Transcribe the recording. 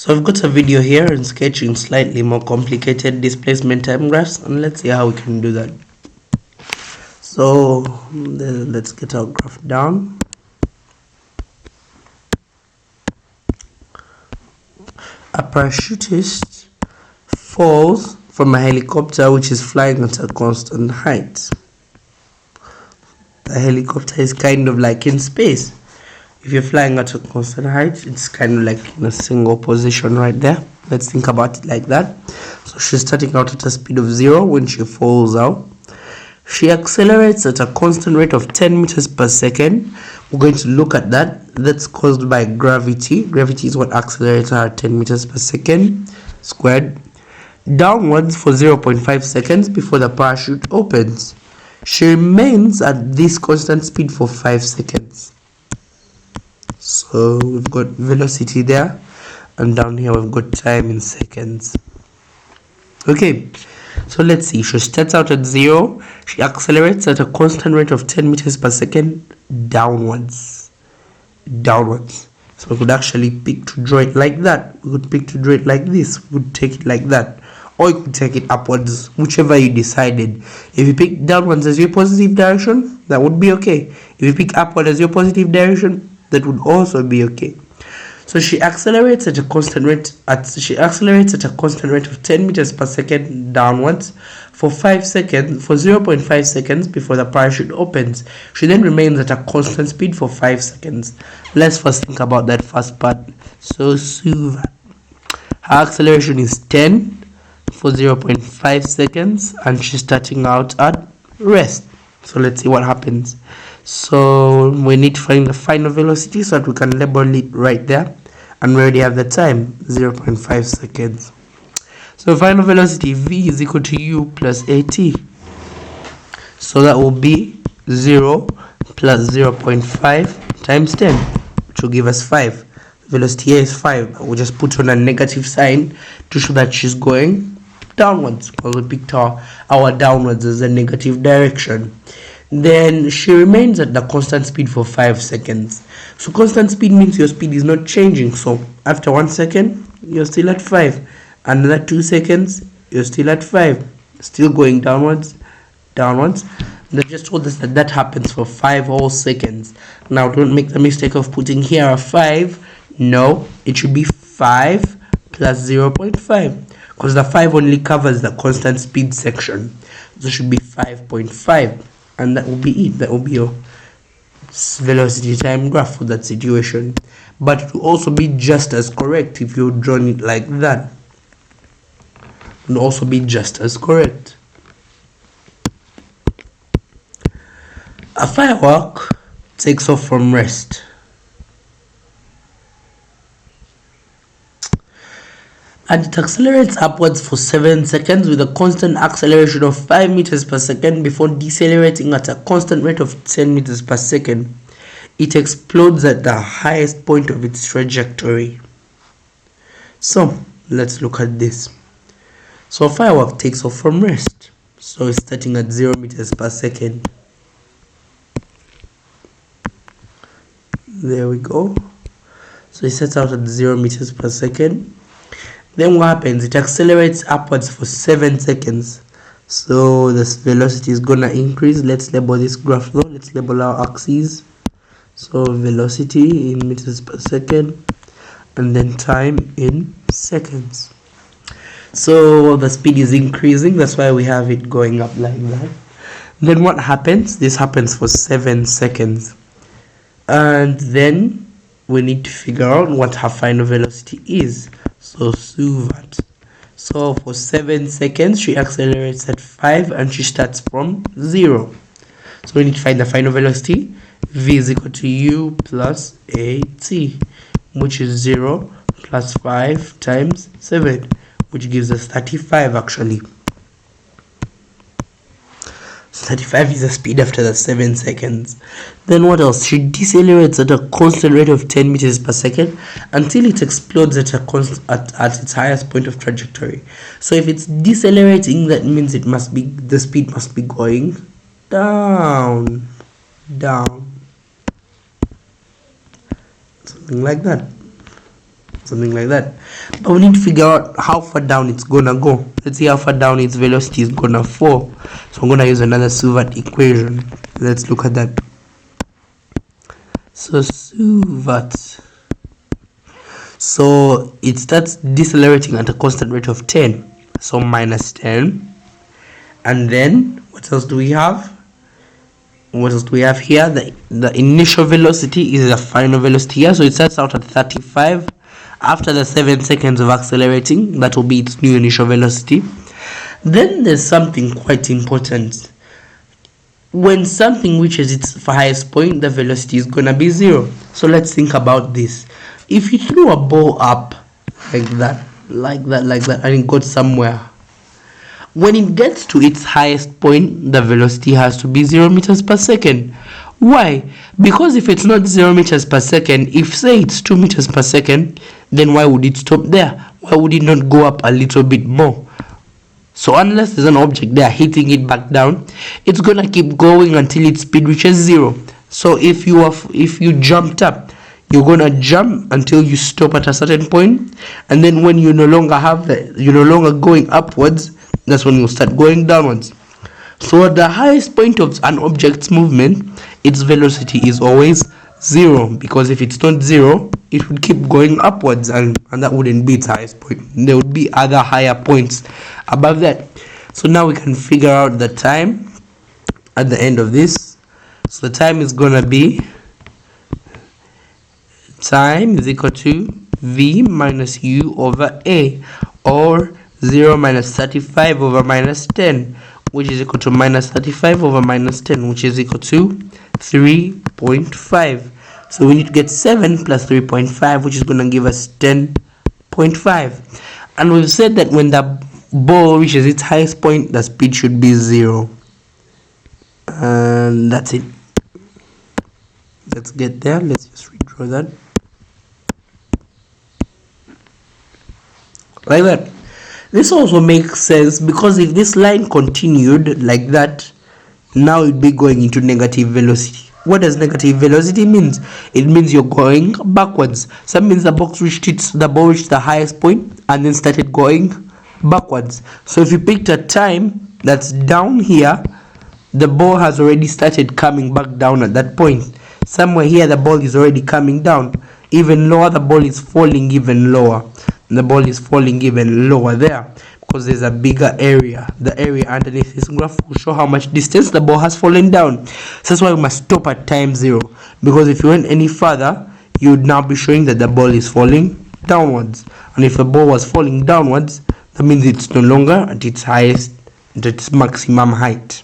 So I've got a video here in sketching slightly more complicated displacement time graphs, and let's see how we can do that. So let's get our graph down. A parachutist falls from a helicopter which is flying at a constant height. The helicopter is kind of like in space. If you're flying at a constant height, it's kind of like in a single position right there. Let's think about it like that. So she's starting out at a speed of 0 when she falls out. She accelerates at a constant rate of 10 meters per second. We're going to look at that. That's caused by gravity. Gravity is what accelerates her at 10 meters per second squared. Downwards for 0.5 seconds before the parachute opens. She remains at this constant speed for 5 seconds. So we've got velocity there, and down here we've got time in seconds. Okay, so let's see. She starts out at 0. She accelerates at a constant rate of 10 meters per second downwards. So we could actually pick to draw it like that. We could pick to draw it like this. We could take it like that. Or you could take it upwards, whichever you decided. If you pick downwards as your positive direction, that would be okay. If you pick upward as your positive direction, that would also be okay. So she accelerates at a constant rate of 10 meters per second downwards for 5 seconds, for 0.5 seconds before the parachute opens. She then remains at a constant speed for 5 seconds. Let's first think about that first part. So her acceleration is 10 for 0.5 seconds, and she's starting out at rest. So let's see what happens. So we need to find the final velocity so that we can label it right there, and we already have the time, 0.5 seconds. So final velocity v is equal to u plus at. So that will be 0 plus 0.5 times 10, which will give us 5. Velocity here is 5. We'll just put on a negative sign to show that she's going downwards, because we picked our downwards as a negative direction. Then she remains at the constant speed for 5 seconds. So constant speed means your speed is not changing. So after 1 second, you're still at 5. Another 2 seconds, you're still at 5. Still going downwards. They just told us that happens for 5 whole seconds. Now don't make the mistake of putting here a 5. No, it should be 5 plus 0.5. Because the 5 only covers the constant speed section. So it should be 5.5. And that will be it. That will be your velocity time graph for that situation. But it will also be just as correct if you drawn it like that. It will also be just as correct. A firework takes off from rest. And it accelerates upwards for 7 seconds with a constant acceleration of 5 meters per second before decelerating at a constant rate of 10 meters per second. It explodes at the highest point of its trajectory. So let's look at this. So a firework takes off from rest. So it's starting at 0 meters per second. There we go. So it sets out at 0 meters per second. Then what happens? It accelerates upwards for 7 seconds. So this velocity is gonna increase. Let's label this graph though. Let's label our axes. So velocity in meters per second, and then time in seconds. So the speed is increasing. That's why we have it going up like that. Then what happens? This happens for 7 seconds. And then we need to figure out what her final velocity is. So that. So for 7 seconds, she accelerates at 5 and she starts from 0. So we need to find the final velocity. V is equal to u plus at, which is 0 plus 5 times 7, which gives us 35 actually. So 35 is the speed after the 7 seconds. Then what else? She decelerates at a constant rate of 10 meters per second until it explodes at its highest point of trajectory. So if it's decelerating, that means the speed must be going down. Something like that. something like that. But we need to figure out how far down it's gonna go. Let's see how far down its velocity is gonna fall. So I'm gonna use another Seuvat equation. Let's look at that. So Seuvat, so it starts decelerating at a constant rate of 10, so minus 10. And then what else do we have? What else do we have here? The initial velocity is the final velocity here, so it starts out at 35. After the 7 seconds of accelerating, that will be its new initial velocity. Then there's something quite important. When something reaches its highest point, the velocity is gonna be 0. So let's think about this. If you threw a ball up like that, and it got somewhere, when it gets to its highest point, the velocity has to be 0 meters per second. Why? Because if it's not 0 meters per second, if say it's 2 meters per second, then why would it stop there? Why would it not go up a little bit more? So unless there's an object there hitting it back down, it's gonna keep going until its speed reaches 0. So if you jumped up, you're gonna jump until you stop at a certain point, and then when you're no longer going upwards, that's when you start going downwards. So at the highest point of an object's movement, its velocity is always 0, because if it's not 0, it would keep going upwards, and that wouldn't be its highest point. There would be other higher points above that. So now we can figure out the time at the end of this. So the time is gonna be, time is equal to v minus u over a, or 0 minus 35 over minus 10, which is equal to minus 35 over minus 10, which is equal to 3.5. So we need to get 7 plus 3.5, which is going to give us 10.5. And we've said that when the ball reaches its highest point, the speed should be 0. And that's it. Let's get there. Let's just redraw that. Like that. This also makes sense, because if this line continued like that, now it'd be going into negative velocity. What does negative velocity means? It means you're going backwards. So that means the ball reached the highest point and then started going backwards. So if you picked a time that's down here, the ball has already started coming back down at that point. Somewhere here the ball is already coming down. Even lower, the ball is falling even lower. And the ball is falling even lower there, because there's a bigger area. The area underneath this graph will show how much distance the ball has fallen down. So that's why we must stop at time 0, because if you went any further, you would now be showing that the ball is falling downwards. And if the ball was falling downwards, that means it's no longer at its highest, at its maximum height.